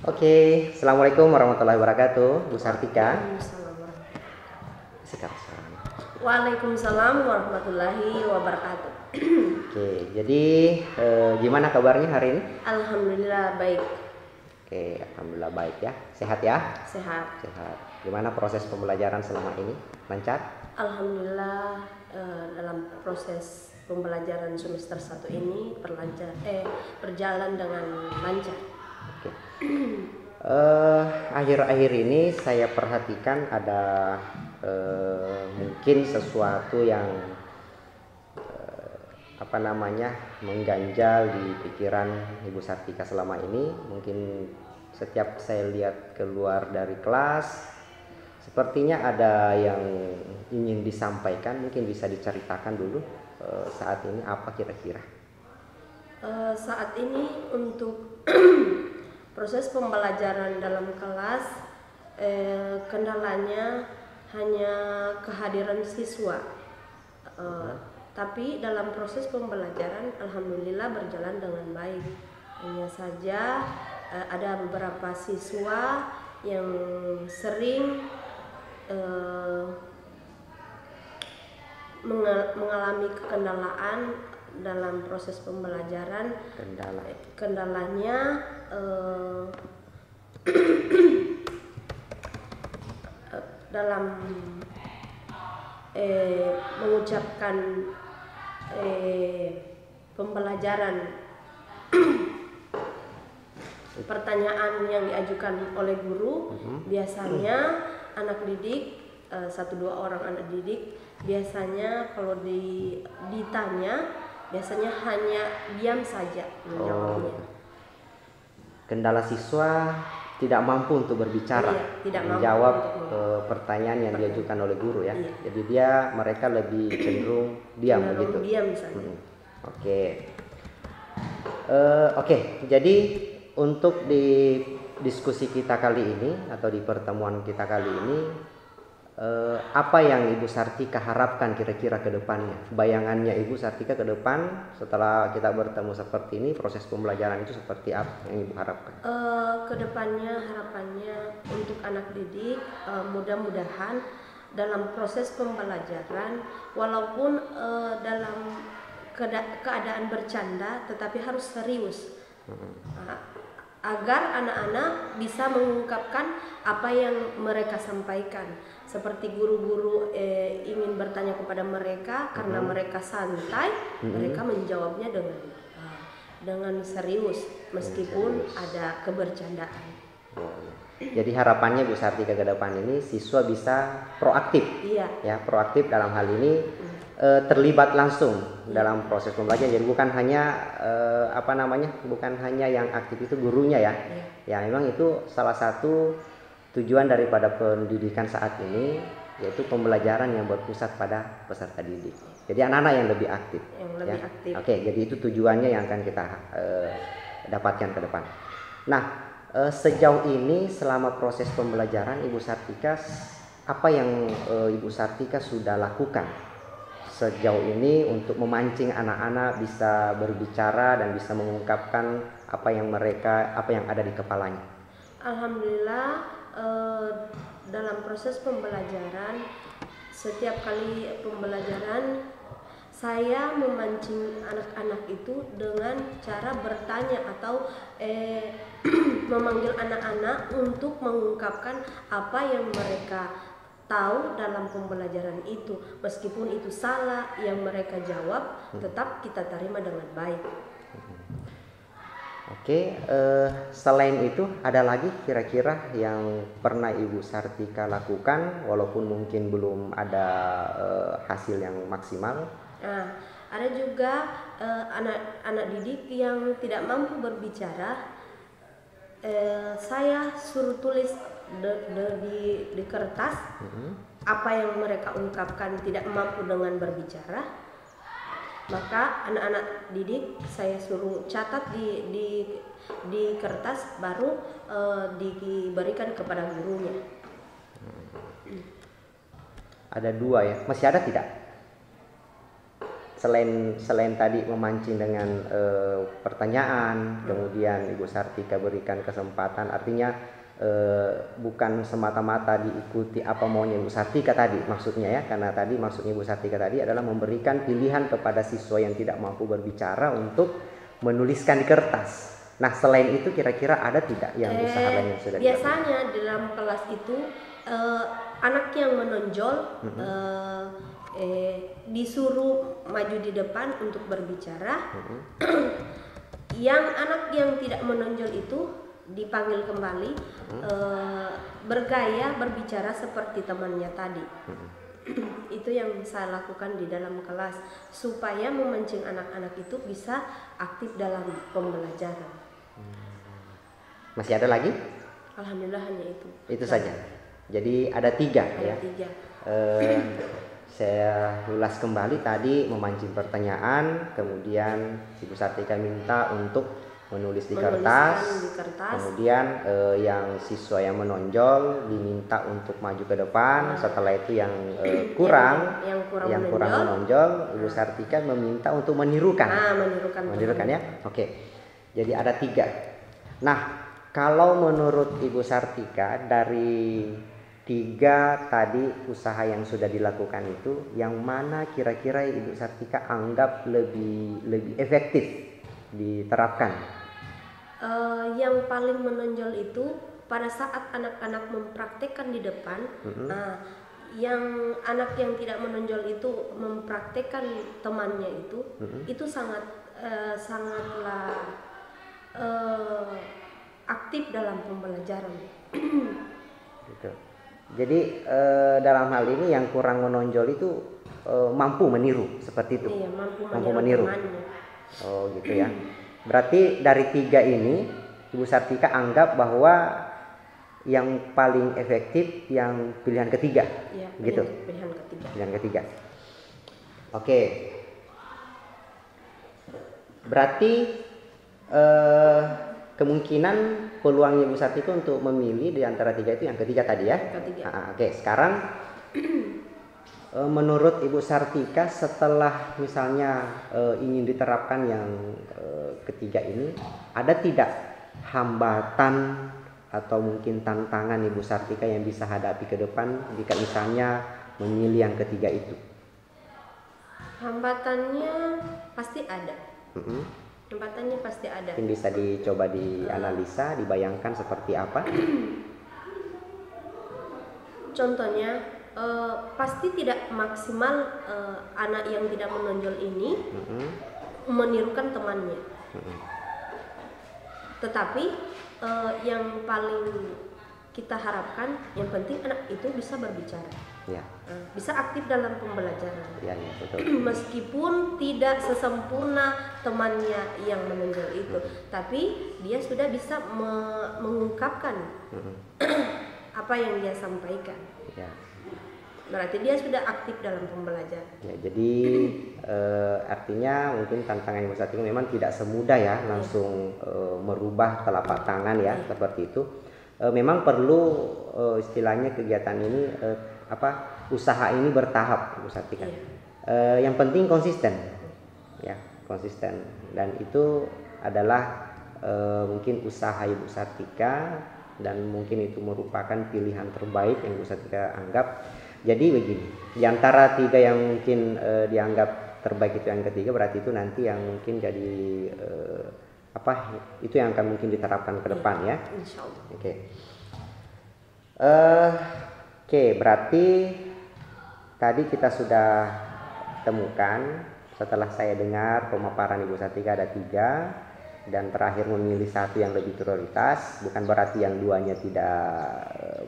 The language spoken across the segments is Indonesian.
Oke, assalamualaikum warahmatullahi wabarakatuh, Bu Sartika. Waalaikumsalam warahmatullahi wabarakatuh. Oke, jadi gimana kabarnya hari ini? Alhamdulillah baik. Oke, alhamdulillah baik ya. Sehat ya? Sehat. Sehat. Gimana proses pembelajaran selama ini? Lancar? Alhamdulillah dalam proses pembelajaran semester 1 ini berjalan dengan lancar. Oke. Akhir-akhir ini saya perhatikan ada mungkin sesuatu yang mengganjal di pikiran Ibu Sartika selama ini. Mungkin setiap saya lihat keluar dari kelas, sepertinya ada yang ingin disampaikan. Mungkin bisa diceritakan dulu saat ini apa kira-kira? Saat ini untuk proses pembelajaran dalam kelas, kendalanya hanya kehadiran siswa. Tapi dalam proses pembelajaran alhamdulillah berjalan dengan baik. Hanya saja ada beberapa siswa yang sering mengalami kekendalaan dalam proses pembelajaran. Kendalanya dalam mengucapkan pembelajaran pertanyaan yang diajukan oleh guru. Biasanya anak didik, 1-2 orang anak didik biasanya kalau ditanya biasanya hanya diam saja menjawabnya. Kendala siswa tidak mampu untuk berbicara, menjawab pertanyaan yang diajukan oleh guru ya. Iya. Jadi mereka lebih cenderung diam begitu. Diam saja. Oke. Jadi untuk di diskusi kita kali ini atau di pertemuan kita kali ini, apa yang Ibu Sartika harapkan kira-kira ke depannya? Bayangannya Ibu Sartika ke depan setelah kita bertemu seperti ini, proses pembelajaran itu seperti apa yang Ibu harapkan? Kedepannya harapannya untuk anak didik, mudah-mudahan dalam proses pembelajaran walaupun dalam keadaan bercanda tetapi harus serius. Agar anak-anak bisa mengungkapkan apa yang mereka sampaikan. Seperti guru-guru ingin bertanya kepada mereka karena mereka santai, mereka menjawabnya dengan serius meskipun ada kebercandaan. Jadi harapannya Bu Sartika ke depan ini siswa bisa proaktif. Iya. Ya, proaktif dalam hal ini terlibat langsung dalam proses pembelajaran. Jadi bukan hanya bukan hanya yang aktif itu gurunya ya. Ya memang itu salah satu tujuan daripada pendidikan saat ini, yaitu pembelajaran yang berpusat pada peserta didik. Jadi anak-anak yang lebih aktif. Aktif. Oke, jadi itu tujuannya yang akan kita dapatkan ke depan. Nah, sejauh ini selama proses pembelajaran Ibu Sartika, apa yang Ibu Sartika sudah lakukan sejauh ini untuk memancing anak-anak bisa berbicara dan bisa mengungkapkan apa yang ada di kepalanya? Alhamdulillah dalam proses pembelajaran, setiap kali pembelajaran saya memancing anak-anak itu dengan cara bertanya atau memanggil anak-anak untuk mengungkapkan apa yang mereka tahu dalam pembelajaran itu. Meskipun itu salah yang mereka jawab, tetap kita terima dengan baik. Oke, selain itu ada lagi kira-kira yang pernah Ibu Sartika lakukan walaupun mungkin belum ada hasil yang maksimal? Nah, ada juga anak-anak didik yang tidak mampu berbicara. Saya suruh tulis di kertas apa yang mereka ungkapkan tidak mampu dengan berbicara. Maka anak-anak didik saya suruh catat di kertas, baru diberikan kepada gurunya. Ada 2 ya, masih ada tidak? selain tadi memancing dengan pertanyaan, kemudian Ibu Sartika berikan kesempatan, artinya bukan semata-mata diikuti apa maunya Ibu Sartika tadi maksudnya ya, karena tadi maksudnya Ibu Sartika tadi adalah memberikan pilihan kepada siswa yang tidak mampu berbicara untuk menuliskan di kertas. Nah, selain itu kira-kira ada tidak yang usaha lain yang sudah biasanya dilakukan? Dalam kelas itu anak yang menonjol disuruh maju di depan untuk berbicara. Yang anak yang tidak menonjol itu dipanggil kembali, bergaya berbicara seperti temannya tadi. Itu yang saya lakukan di dalam kelas supaya memancing anak-anak itu bisa aktif dalam pembelajaran. Masih ada lagi? Alhamdulillah hanya itu. Itu saja. Jadi ada 3 ya. 3. Saya ulas kembali tadi memancing pertanyaan, kemudian Ibu Sartika minta untuk menulis di kertas. Kemudian yang siswa yang menonjol diminta untuk maju ke depan. Setelah itu yang kurang menonjol, Ibu Sartika meminta untuk menirukan. Menirukan ya. Oke. Jadi ada 3. Nah, kalau menurut Ibu Sartika dari 3 tadi usaha yang sudah dilakukan itu, yang mana kira-kira Ibu Sartika anggap lebih efektif diterapkan? Yang paling menonjol itu pada saat anak-anak mempraktekkan di depan. Yang anak yang tidak menonjol itu mempraktekkan temannya itu sangatlah aktif dalam pembelajaran. Gitu. Jadi dalam hal ini yang kurang menonjol itu mampu meniru seperti itu. Iya, mampu meniru. Oh gitu ya. Berarti dari 3 ini Ibu Sartika anggap bahwa yang paling efektif yang pilihan ketiga. Iya, gitu. Pilihan ketiga. Oke. Berarti kemungkinan peluangnya Ibu Sartika untuk memilih di antara 3 itu yang ketiga tadi ya. Oke, sekarang menurut Ibu Sartika setelah misalnya ingin diterapkan yang ketiga ini, ada tidak hambatan atau mungkin tantangan Ibu Sartika yang bisa hadapi ke depan jika misalnya memilih yang ketiga itu? Hambatannya pasti ada. Hambatannya pasti ada. Mungkin bisa dicoba dianalisa, dibayangkan seperti apa? Contohnya pasti tidak maksimal anak yang tidak menonjol ini menirukan temannya. Tetapi yang paling kita harapkan, yang penting anak itu bisa berbicara, bisa aktif dalam pembelajaran. Betul. Meskipun tidak sesempurna temannya yang menonjol itu, tapi dia sudah bisa mengungkapkan apa yang dia sampaikan. Berarti dia sudah aktif dalam pembelajaran. Jadi artinya mungkin tantangan Ibu Sartika memang tidak semudah ya langsung merubah telapak tangan ya, seperti itu. Memang perlu istilahnya kegiatan ini usaha ini bertahap Ibu Sartika. Yang penting konsisten ya, konsisten, dan itu adalah mungkin usaha Ibu Sartika, dan mungkin itu merupakan pilihan terbaik yang Ibu Sartika anggap. Jadi begini, di antara 3 yang mungkin dianggap terbaik itu yang ketiga, berarti itu nanti yang mungkin jadi itu yang akan mungkin diterapkan ke depan ya. Insyaallah. Oke, berarti tadi kita sudah temukan, setelah saya dengar pemaparan Ibu Sartika ada 3, dan terakhir memilih 1 yang lebih prioritas. Bukan berarti yang 2-nya tidak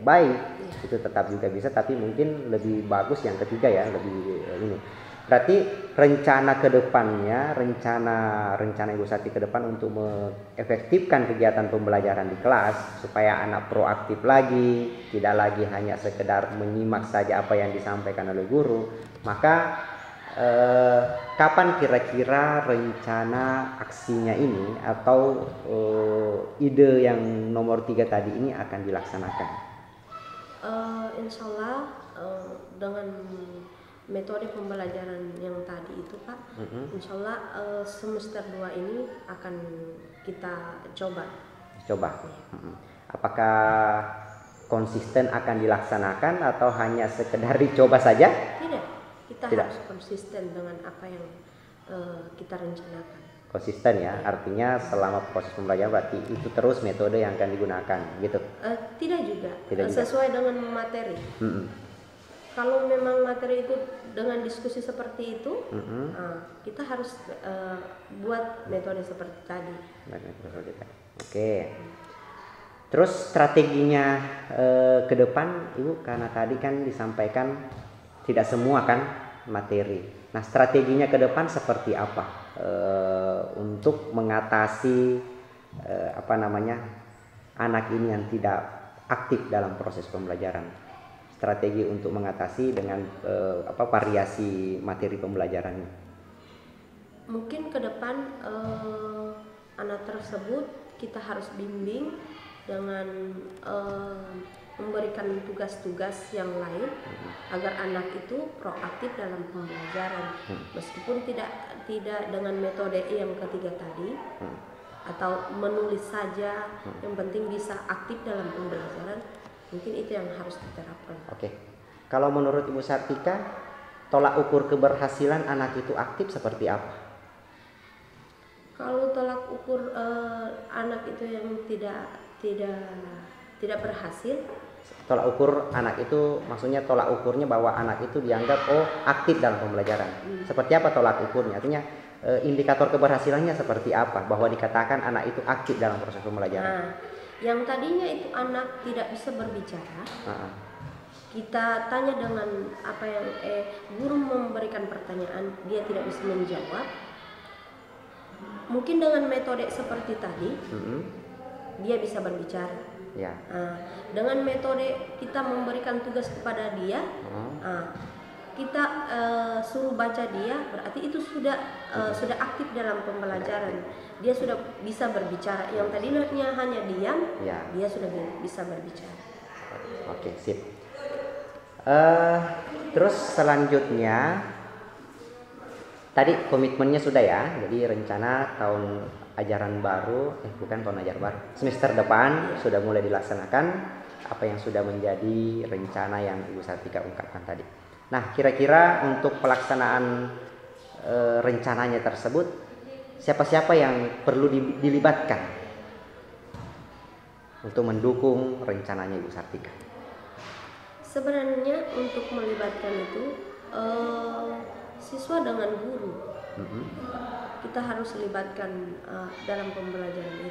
baik, itu tetap juga bisa, tapi mungkin lebih bagus yang ketiga ya, lebih ini. Berarti rencana ke depannya, rencana Ibu Sartika ke depan untuk mengefektifkan kegiatan pembelajaran di kelas supaya anak proaktif lagi, tidak lagi hanya sekedar menyimak saja apa yang disampaikan oleh guru. Maka kapan kira-kira rencana aksinya ini atau ide yang nomor 3 tadi ini akan dilaksanakan? Insya Allah dengan metode pembelajaran yang tadi itu Pak. Insya Allah semester 2 ini akan kita coba. Apakah konsisten akan dilaksanakan atau hanya sekedar dicoba saja? Tidak, kita harus konsisten dengan apa yang kita rencanakan. Konsisten ya, artinya selama proses pembelajaran berarti itu terus metode yang akan digunakan gitu? Tidak juga, sesuai dengan materi. Kalau memang materi itu dengan diskusi seperti itu, kita harus buat metode seperti tadi. Oke. Terus strateginya ke depan Ibu, karena tadi kan disampaikan tidak semua kan materi. Nah, strateginya ke depan seperti apa untuk mengatasi anak ini yang tidak aktif dalam proses pembelajaran? Strategi untuk mengatasi dengan variasi materi pembelajarannya. Mungkin ke depan anak tersebut kita harus bimbing dengan memberikan tugas-tugas yang lain agar anak itu proaktif dalam pembelajaran, meskipun tidak dengan metode yang ketiga tadi atau menulis saja, yang penting bisa aktif dalam pembelajaran. Mungkin itu yang harus diterapkan. Oke. Kalau menurut Ibu Sartika, tolak ukur keberhasilan anak itu aktif seperti apa? Kalau tolak ukur anak itu yang tidak berhasil. Tolak ukur anak itu maksudnya tolak ukurnya bahwa anak itu dianggap aktif dalam pembelajaran. Seperti apa tolak ukurnya? Artinya indikator keberhasilannya seperti apa bahwa dikatakan anak itu aktif dalam proses pembelajaran? Nah, yang tadinya itu anak tidak bisa berbicara, kita tanya dengan apa yang guru memberikan pertanyaan, dia tidak bisa menjawab. Mungkin dengan metode seperti tadi, dia bisa berbicara. Ya. Dengan metode kita memberikan tugas kepada dia, kita suruh baca dia, berarti itu sudah aktif dalam pembelajaran. Dia sudah bisa berbicara. Yang tadinya hanya diam, dia sudah bisa berbicara. Oke, sip. Terus selanjutnya, tadi komitmennya sudah ya. Jadi rencana tahun ajaran baru, bukan tahun ajaran baru, semester depan sudah mulai dilaksanakan apa yang sudah menjadi rencana yang Ibu Sartika ungkapkan tadi. Nah, kira-kira untuk pelaksanaan rencananya tersebut, siapa-siapa yang perlu dilibatkan untuk mendukung rencananya Ibu Sartika? Sebenarnya untuk melibatkan itu siswa dengan guru. Kita harus libatkan dalam pembelajaran itu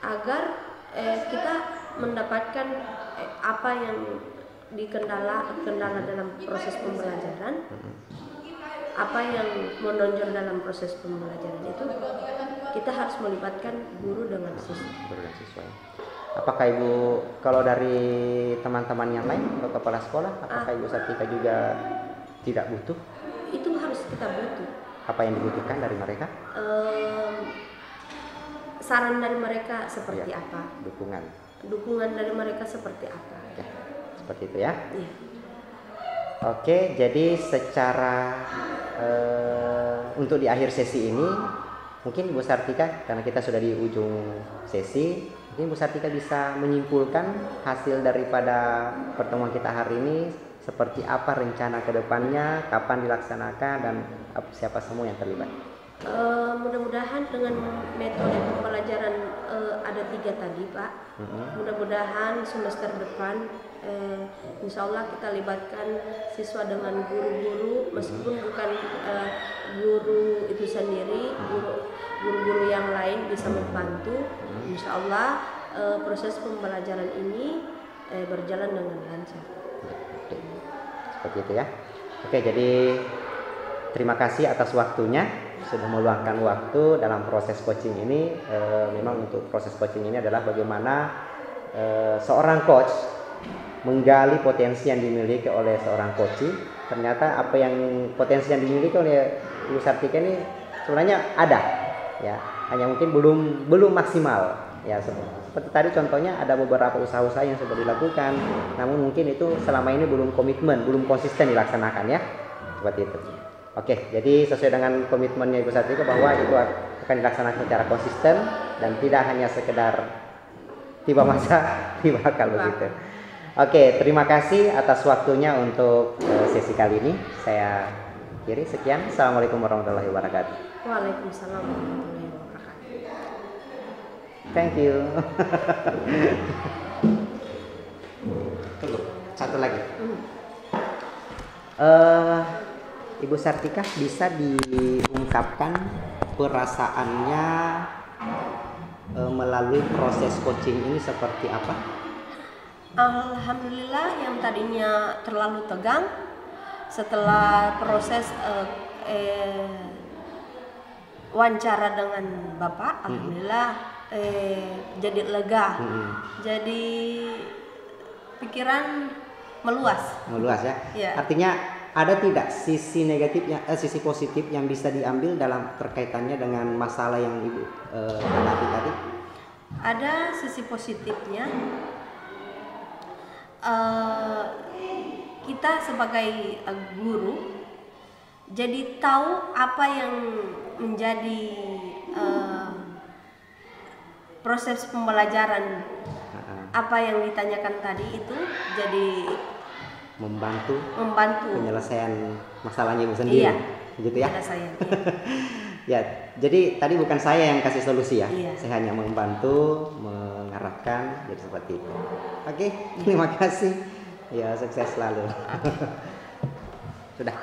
agar kita mendapatkan apa yang kendala dalam proses pembelajaran, apa yang menonjol dalam proses pembelajaran itu, kita harus melibatkan guru dengan siswa. Apakah Ibu, kalau dari teman-teman yang lain atau kepala sekolah, apakah Ibu Sartika juga tidak butuh? Itu harus kita butuh. Apa yang dibutuhkan dari mereka? Saran dari mereka seperti apa? Dukungan dari mereka seperti apa? Ya, seperti itu ya. Iya. Oke, jadi secara untuk di akhir sesi ini, mungkin Bu Sartika, karena kita sudah di ujung sesi, mungkin Bu Sartika bisa menyimpulkan hasil daripada pertemuan kita hari ini. Seperti apa rencana ke depannya, kapan dilaksanakan, dan siapa semua yang terlibat? Mudah-mudahan dengan metode pembelajaran ada 3 tadi Pak. Mudah-mudahan semester depan insya Allah kita libatkan siswa dengan guru-guru, meskipun bukan guru itu sendiri, guru-guru yang lain bisa membantu. Insya Allah proses pembelajaran ini berjalan dengan lancar. Seperti itu ya. Oke, jadi terima kasih atas waktunya sudah meluangkan waktu dalam proses coaching ini. Memang untuk proses coaching ini adalah bagaimana seorang coach menggali potensi yang dimiliki oleh seorang coaching. Ternyata apa yang potensi yang dimiliki oleh Ibu Sartika ini sebenarnya ada, ya, hanya mungkin belum maksimal. Ya, seperti tadi contohnya ada beberapa usaha-usaha yang sudah dilakukan, namun mungkin itu selama ini belum komitmen, belum konsisten dilaksanakan ya. Seperti itu. Oke, jadi sesuai dengan komitmennya Ibu Sartika bahwa itu akan dilaksanakan secara konsisten dan tidak hanya sekedar tiba masa tiba akal begitu. Oke, terima kasih atas waktunya untuk sesi kali ini. Saya akhiri, sekian. Assalamualaikum warahmatullahi wabarakatuh. Waalaikumsalam warahmatullahi wabarakatuh. Thank you. Tunggu, satu lagi. Ibu Sartika bisa diungkapkan perasaannya melalui proses coaching ini seperti apa? Alhamdulillah, yang tadinya terlalu tegang setelah proses wawancara dengan Bapak, alhamdulillah jadi lega. Jadi pikiran meluas ya. Ya. Artinya ada tidak sisi negatifnya, sisi positif yang bisa diambil dalam terkaitannya dengan masalah yang Ibu hadapi tadi? Ada sisi positifnya. Kita sebagai guru jadi tahu apa yang menjadi proses pembelajaran, apa yang ditanyakan tadi itu jadi membantu penyelesaian masalahnya Ibu sendiri. Iya, gitu ya. Saya, iya. Ya, jadi tadi bukan saya yang kasih solusi ya. Iya. Saya hanya membantu, mengarahkan, jadi seperti itu. Oke, terima kasih. Ya, sukses selalu. Sudah.